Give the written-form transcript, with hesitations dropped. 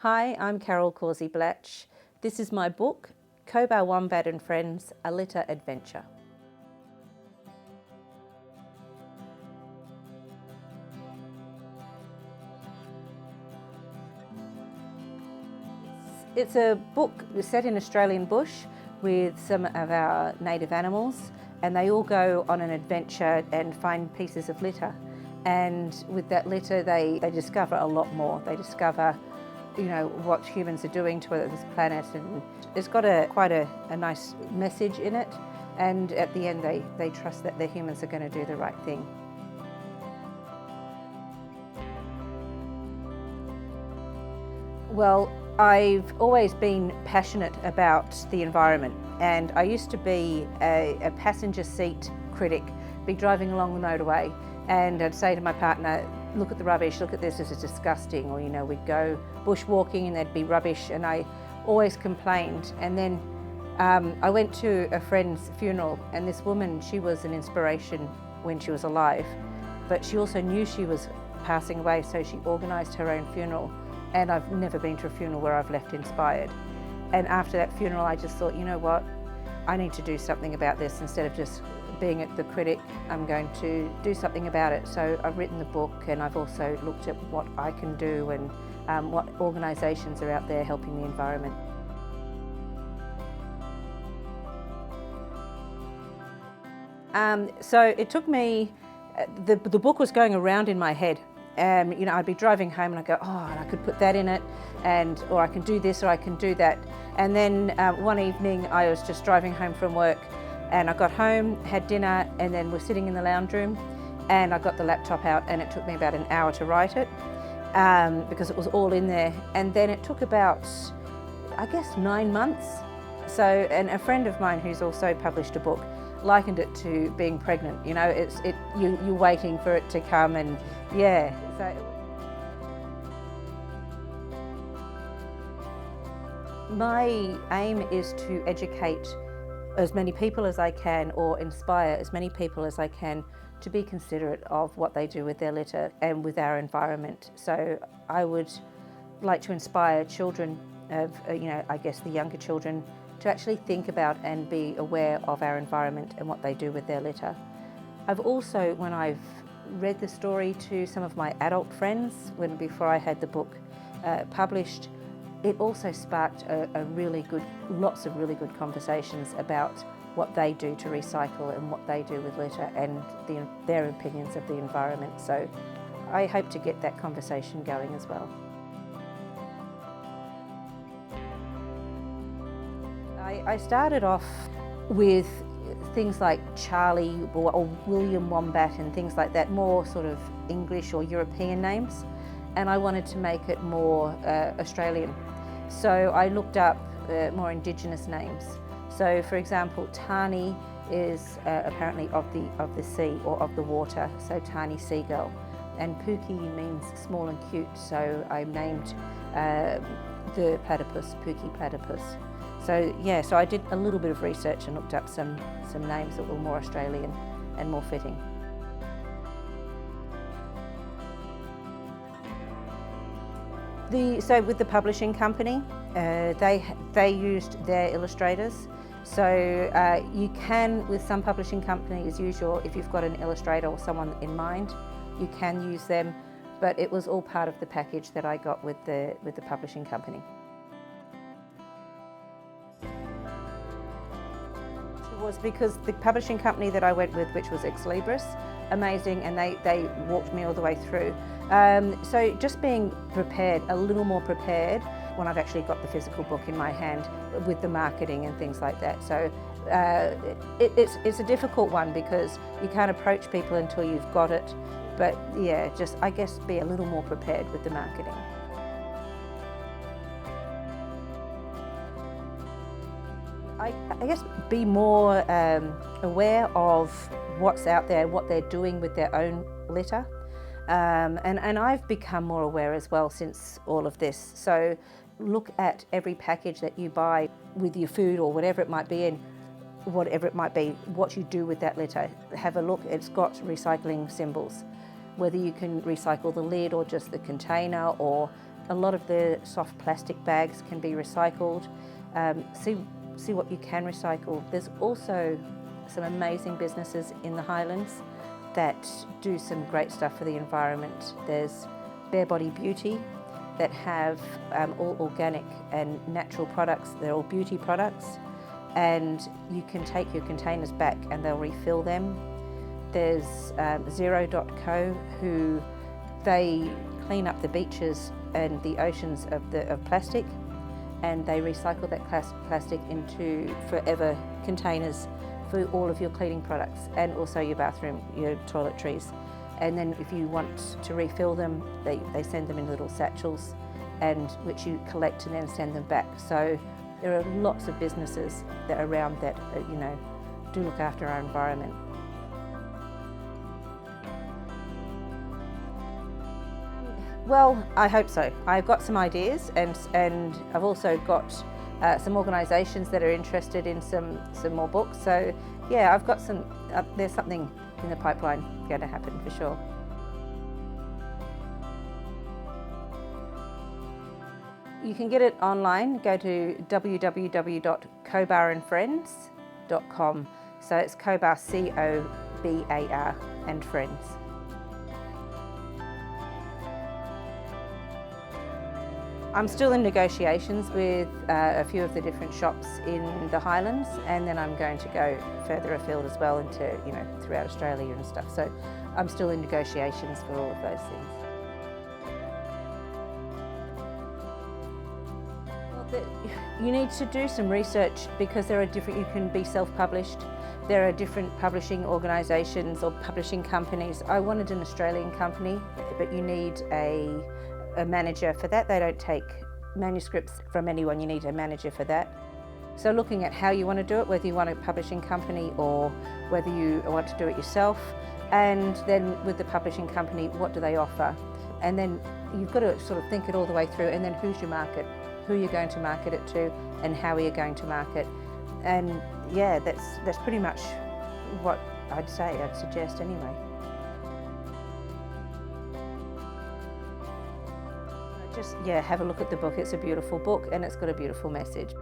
Hi, I'm Carol Causey-Blatch. This is my book, Cobar Wombat and Friends, A Litter Adventure. It's a book set in Australian bush with some of our native animals, and they all go on an adventure and find pieces of litter. And with that litter, they discover a lot more. They discover, what humans are doing to this planet, and it's got quite a nice message in it. And at the end, they trust that the humans are going to do the right thing. Well, I've always been passionate about the environment, and I used to be a passenger seat critic, be driving along the motorway, and I'd say to my partner, look at the rubbish, look at this is disgusting, or we'd go bushwalking and there'd be rubbish, and I always complained. And then I went to a friend's funeral, and this woman, she was an inspiration when she was alive, but she also knew she was passing away, so she organised her own funeral. And I've never been to a funeral where I've left inspired. And after that funeral, I just thought, you know what, I need to do something about this. Instead of just being the critic, I'm going to do something about it. So I've written the book, and I've also looked at what I can do and what organisations are out there helping the environment. So it took me, the book was going around in my head. I'd be driving home and I'd go, and I could put that in it, or I can do this, or I can do that. And then one evening I was just driving home from work, and I got home, had dinner, and then we're sitting in the lounge room, and I got the laptop out, and it took me about an hour to write it, because it was all in there. And then it took about, 9 months. So, and a friend of mine who's also published a book likened it to being pregnant. You're waiting for it to come, and yeah. So my aim is to educate as many people as I can, or inspire as many people as I can to be considerate of what they do with their litter and with our environment. So I would like to inspire children of, the younger children, to actually think about and be aware of our environment and what they do with their litter. I've also, when I've read the story to some of my adult friends, before I had the book published, it also sparked lots of really good conversations about what they do to recycle and what they do with litter and their opinions of the environment. So I hope to get that conversation going as well. I started off with things like Charlie or William Wombat and things like that, more sort of English or European names, and I wanted to make it more Australian. So I looked up more Indigenous names. So, for example, Tani is apparently of the sea or of the water, so Tani seagull, and Pookie means small and cute, so I named the platypus Pookie platypus. So yeah, so I did a little bit of research and looked up some names that were more Australian and more fitting. So with the publishing company, they used their illustrators. So you can, with some publishing companies, if you've got an illustrator or someone in mind, you can use them. But it was all part of the package that I got with the publishing company. Was because the publishing company that I went with, which was Ex Libris, amazing, and they walked me all the way through. So just being prepared, a little more prepared when I've actually got the physical book in my hand with the marketing and things like that. So it's a difficult one because you can't approach people until you've got it. But yeah, just be a little more prepared with the marketing. I guess be more aware of what's out there, what they're doing with their own litter. And I've become more aware as well since all of this. So look at every package that you buy with your food or whatever it might be in, what you do with that litter. Have a look, it's got recycling symbols. Whether you can recycle the lid or just the container or A lot of the soft plastic bags can be recycled. See what you can recycle. There's also some amazing businesses in the Highlands that do some great stuff for the environment. There's Bare Body Beauty that have all organic and natural products. They're all beauty products, and you can take your containers back and they'll refill them. There's Zero.co, who they clean up the beaches and the oceans of plastic, and they recycle that plastic into forever containers for all of your cleaning products and also your bathroom, your toiletries. And then if you want to refill them, they send them in little satchels, and which you collect and then send them back. So there are lots of businesses that are around that do look after our environment. Well, I hope so. I've got some ideas, and I've also got some organisations that are interested in some more books. So yeah, I've got some. There's something in the pipeline going to happen for sure. You can get it online. Go to www.cobarandfriends.com. So it's Cobar, C-O-B-A-R, and Friends. I'm still in negotiations with a few of the different shops in the Highlands, and then I'm going to go further afield as well into, throughout Australia and stuff. So I'm still in negotiations for all of those things. You need to do some research, because there are different, you can be self-published. There are different publishing organisations or publishing companies. I wanted an Australian company, but you need a manager for that. They don't take manuscripts from anyone, you need a manager for that. So looking at how you want to do it, whether you want a publishing company or whether you want to do it yourself, and then with the publishing company, what do they offer? And then you've got to sort of think it all the way through, and then who's your market, who you're going to market it to, and how are you going to market. And yeah, that's pretty much what I'd suggest anyway. Just have a look at the book. It's a beautiful book and it's got a beautiful message.